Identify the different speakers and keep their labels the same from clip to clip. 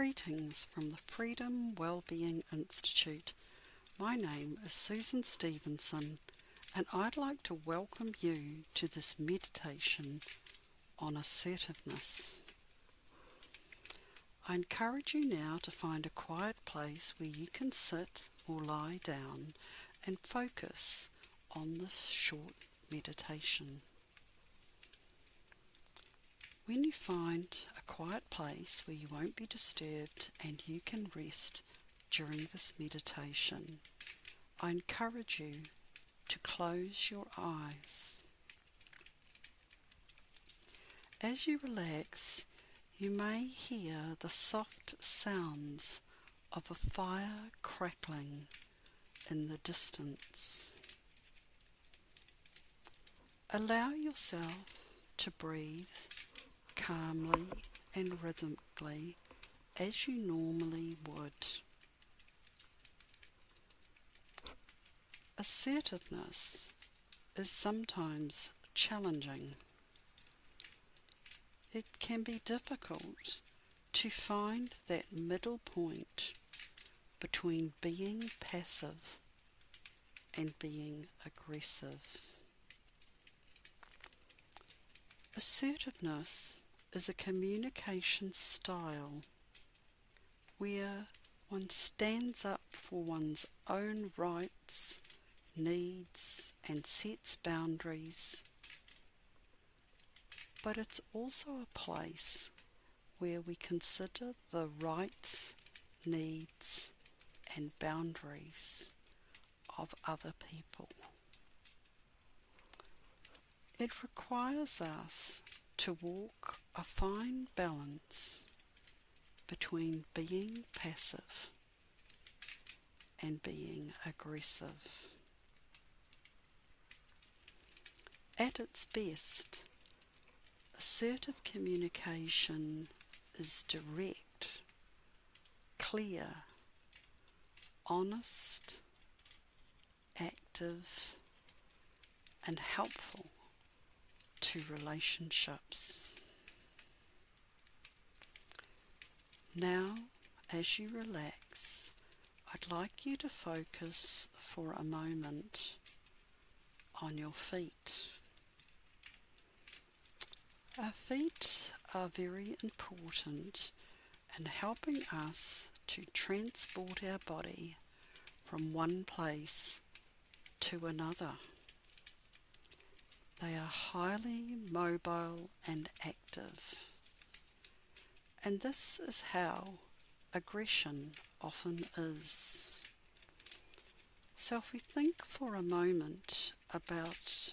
Speaker 1: Greetings from the Freedom Wellbeing Institute. My name is Susan Stevenson, and I'd like to welcome you to this meditation on assertiveness. I encourage you now to find a quiet place where you can sit or lie down and focus on this short meditation. When you find a quiet place where you won't be disturbed and you can rest during this meditation, I encourage you to close your eyes. As you relax, you may hear the soft sounds of a fire crackling in the distance. Allow yourself to breathe calmly and rhythmically as you normally would. Assertiveness is sometimes challenging. It can be difficult to find that middle point between being passive and being aggressive. Assertiveness is a communication style where one stands up for one's own rights, needs, and sets boundaries, but it's also a place where we consider the rights, needs, and boundaries of other people. It requires us to walk a fine balance between being passive and being aggressive. At its best, assertive communication is direct, clear, honest, active, and helpful to relationships. Now, as you relax, I'd like you to focus for a moment on your feet. Our feet are very important in helping us to transport our body from one place to another. They are highly mobile and active, and this is how aggression often is. So if we think for a moment about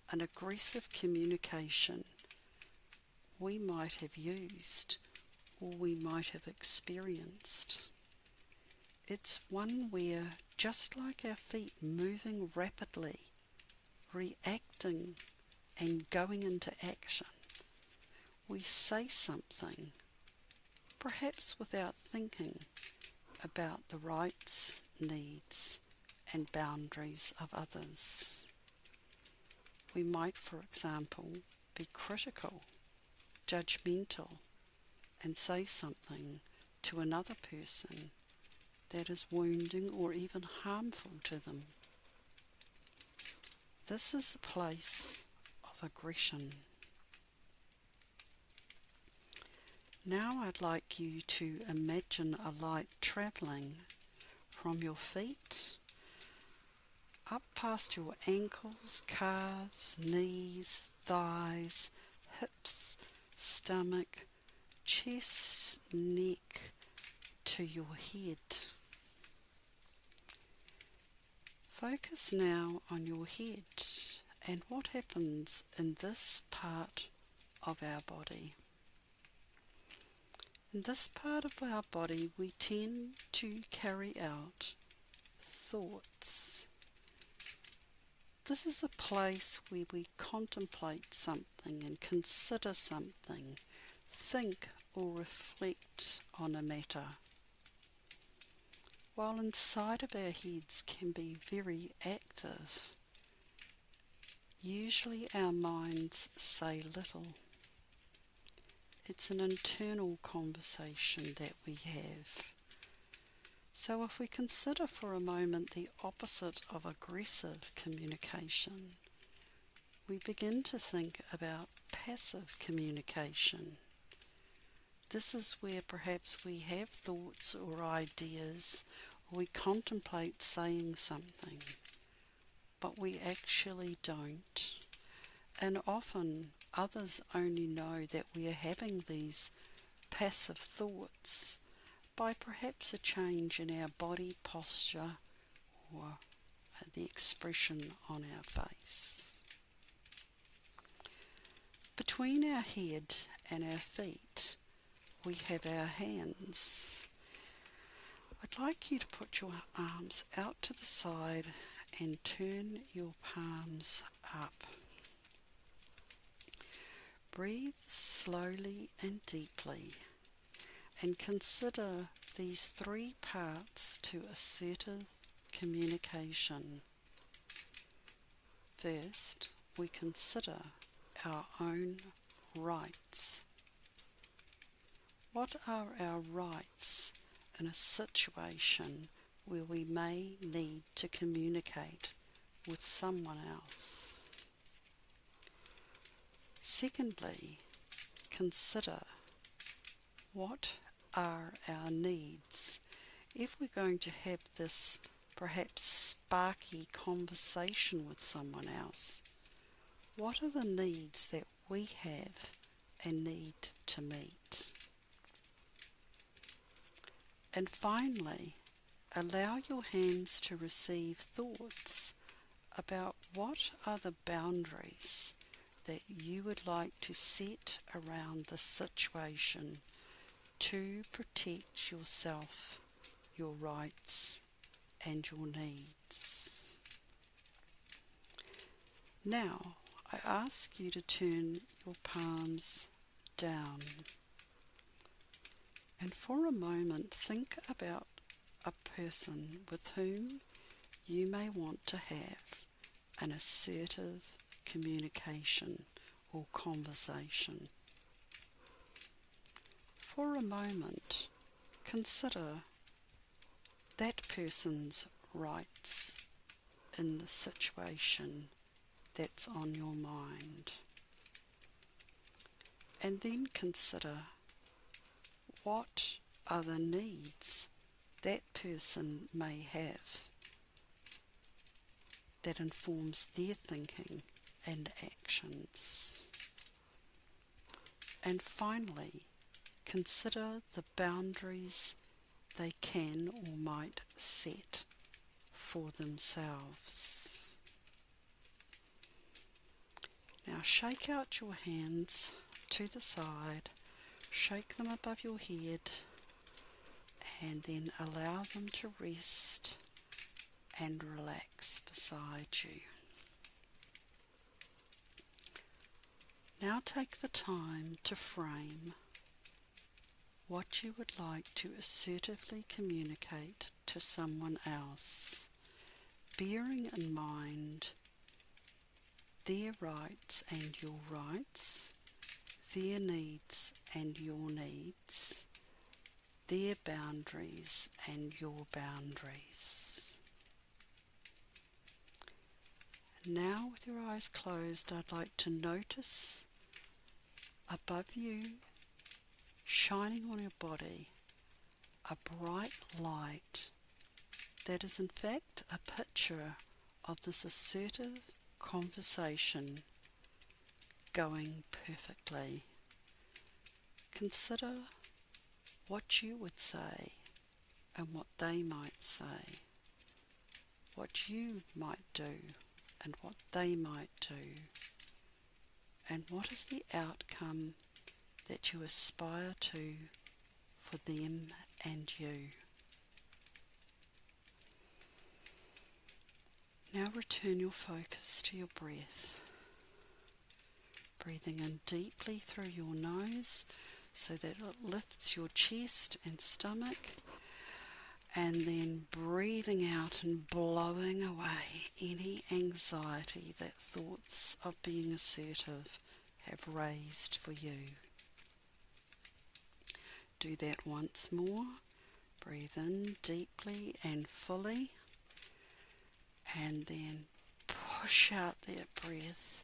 Speaker 1: an aggressive communication we might have used or we might have experienced, it's one where, just like our feet moving rapidly, reacting and going into action, we say something, perhaps without thinking about the rights, needs, and boundaries of others. We might, for example, be critical, judgmental, and say something to another person that is wounding or even harmful to them. This is the place of aggression. Now I'd like you to imagine a light travelling from your feet up past your ankles, calves, knees, thighs, hips, stomach, chest, neck, to your head. Focus now on your head and what happens in this part of our body. In this part of our body we tend to carry out thoughts. This is a place where we contemplate something and consider something, think or reflect on a matter. While inside of our heads can be very active, usually our minds say little. It's an internal conversation that we have. So if we consider for a moment the opposite of aggressive communication, we begin to think about passive communication. This is where perhaps we have thoughts or ideas, or we contemplate saying something, but we actually don't. And often others only know that we are having these passive thoughts by perhaps a change in our body posture or the expression on our face. Between our head and our feet, we have our hands. I'd like you to put your arms out to the side and turn your palms up. Breathe slowly and deeply and consider these three parts to assertive communication. First, we consider our own rights. What are our rights in a situation where we may need to communicate with someone else? Secondly, consider what are our needs. If we're going to have this perhaps sparky conversation with someone else, what are the needs that we have and need to meet? And finally, allow your hands to receive thoughts about what are the boundaries that you would like to set around the situation to protect yourself, your rights, and your needs. Now, I ask you to turn your palms down. And for a moment, think about a person with whom you may want to have an assertive communication or conversation. For a moment, consider that person's rights in the situation that's on your mind. And then consider what are the needs that person may have that informs their thinking and actions. And finally, consider the boundaries they can or might set for themselves. Now shake out your hands to the side, shake them above your head, and then allow them to rest and relax beside you. Now take the time to frame what you would like to assertively communicate to someone else, bearing in mind their rights and your rights, their needs and your needs, their boundaries and your boundaries. Now, with your eyes closed, I'd like to notice above you, shining on your body, a bright light that is in fact a picture of this assertive conversation going perfectly. Consider what you would say and what they might say, what you might do and what they might do, and what is the outcome that you aspire to for them and you. Now return your focus to your breath, breathing in deeply through your nose so that it lifts your chest and stomach, and then breathing out and blowing away any anxiety that thoughts of being assertive have raised for you. Do that once more. Breathe in deeply and fully, and then push out that breath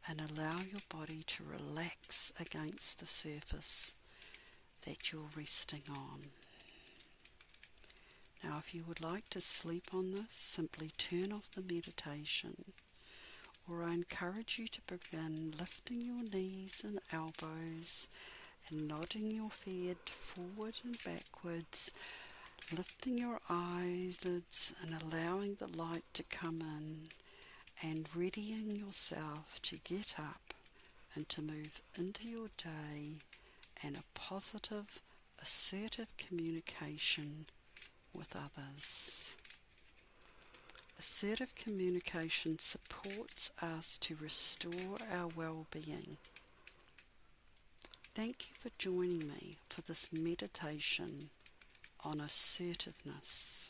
Speaker 1: and allow your body to relax against the surface that you're resting on. Now, if you would like to sleep on this, simply turn off the meditation, or I encourage you to begin lifting your knees and elbows and nodding your head forward and backwards, lifting your eyelids and allowing the light to come in, and readying yourself to get up and to move into your day and a positive, assertive communication with others. Assertive communication supports us to restore our well-being. Thank you for joining me for this meditation on assertiveness.